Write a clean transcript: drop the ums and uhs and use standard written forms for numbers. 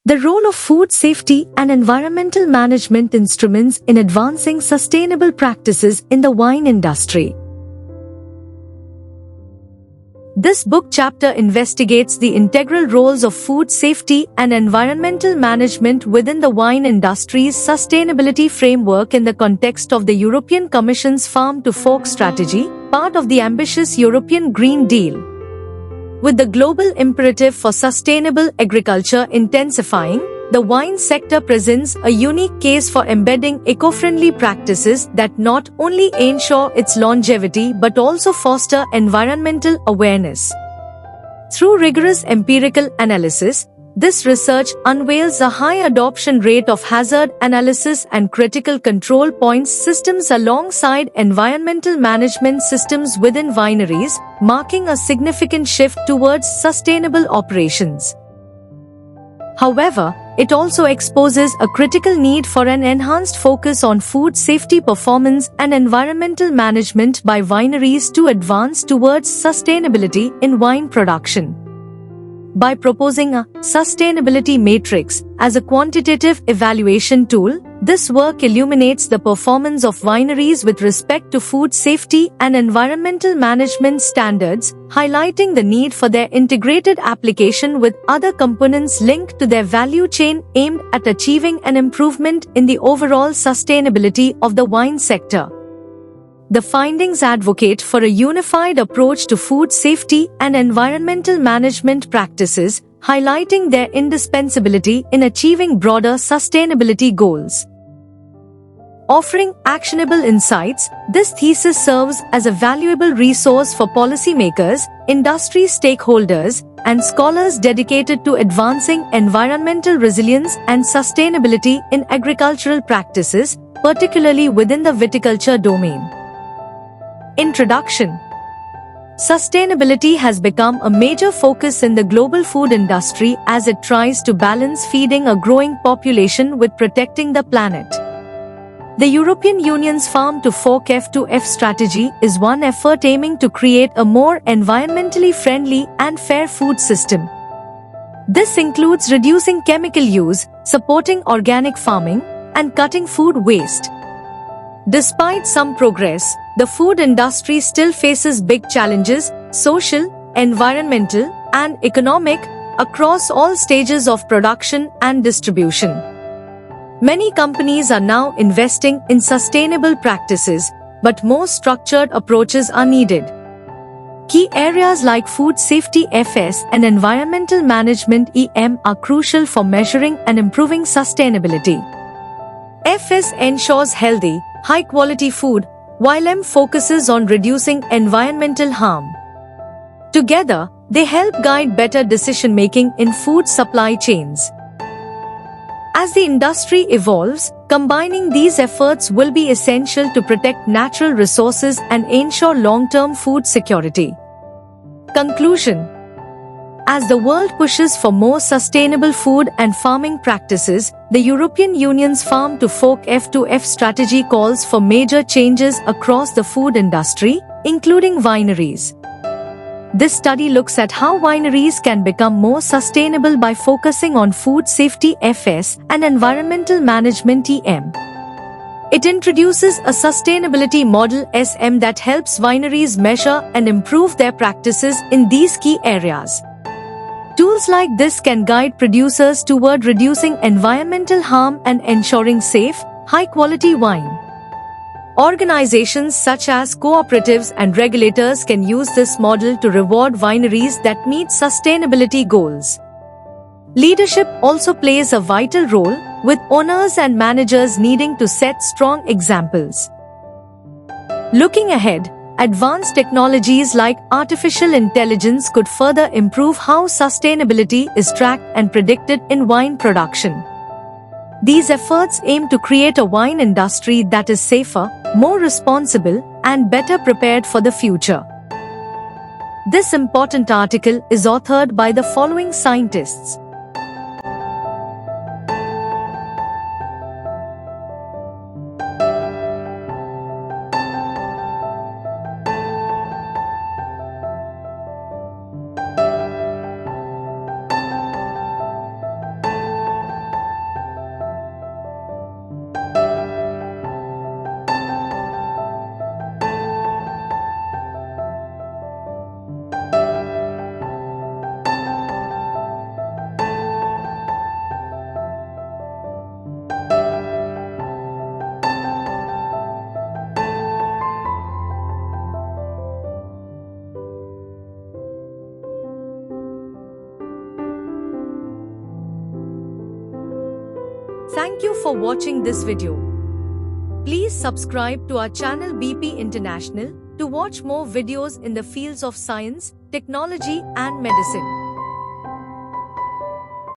The role of food safety and environmental management instruments in advancing sustainable practices in the wine industry. This book chapter investigates the integral roles of food safety and environmental management within the wine industry's sustainability framework in the context of the European Commission's Farm to Fork strategy, part of the ambitious European Green Deal. With the global imperative for sustainable agriculture intensifying, the wine sector presents a unique case for embedding eco-friendly practices that not only ensure its longevity but also foster environmental awareness. Through rigorous empirical analysis, this research unveils a high adoption rate of hazard analysis and critical control points systems alongside environmental management systems within wineries, marking a significant shift towards sustainable operations. However, it also exposes a critical need for an enhanced focus on food safety performance and environmental management by wineries to advance towards sustainability in wine production. By proposing a sustainability matrix as a quantitative evaluation tool, this work illuminates the performance of wineries with respect to food safety and environmental management standards, highlighting the need for their integrated application with other components linked to their value chain aimed at achieving an improvement in the overall sustainability of the wine sector. The findings advocate for a unified approach to food safety and environmental management practices, highlighting their indispensability in achieving broader sustainability goals. Offering actionable insights, this thesis serves as a valuable resource for policymakers, industry stakeholders, and scholars dedicated to advancing environmental resilience and sustainability in agricultural practices, particularly within the viticulture domain. Introduction. Sustainability has become a major focus in the global food industry as it tries to balance feeding a growing population with protecting the planet. The European Union's Farm to Fork F2F strategy is one effort aiming to create a more environmentally friendly and fair food system. This includes reducing chemical use, supporting organic farming, and cutting food waste. Despite some progress, the food industry still faces big challenges, social, environmental, and economic, across all stages of production and distribution. Many companies are now investing in sustainable practices, but more structured approaches are needed. Key areas like food safety (FS) and environmental management (EM) are crucial for measuring and improving sustainability. FS ensures healthy, high-quality food, while EM focuses on reducing environmental harm. Together, they help guide better decision-making in food supply chains. As the industry evolves, combining these efforts will be essential to protect natural resources and ensure long-term food security. Conclusion. As the world pushes for more sustainable food and farming practices, the European Union's Farm to Fork F2F strategy calls for major changes across the food industry, including wineries. This study looks at how wineries can become more sustainable by focusing on food safety (FS) and environmental management (EM). It introduces a sustainability model (SM) that helps wineries measure and improve their practices in these key areas. Tools like this can guide producers toward reducing environmental harm and ensuring safe, high-quality wine. Organizations such as cooperatives and regulators can use this model to reward wineries that meet sustainability goals. Leadership also plays a vital role, with owners and managers needing to set strong examples. Looking ahead, advanced technologies like artificial intelligence could further improve how sustainability is tracked and predicted in wine production. These efforts aim to create a wine industry that is safer, more responsible, and better prepared for the future. This important article is authored by the following scientists: Thank you for watching this video. Please subscribe to our channel BP International to watch more videos in the fields of science, technology and medicine.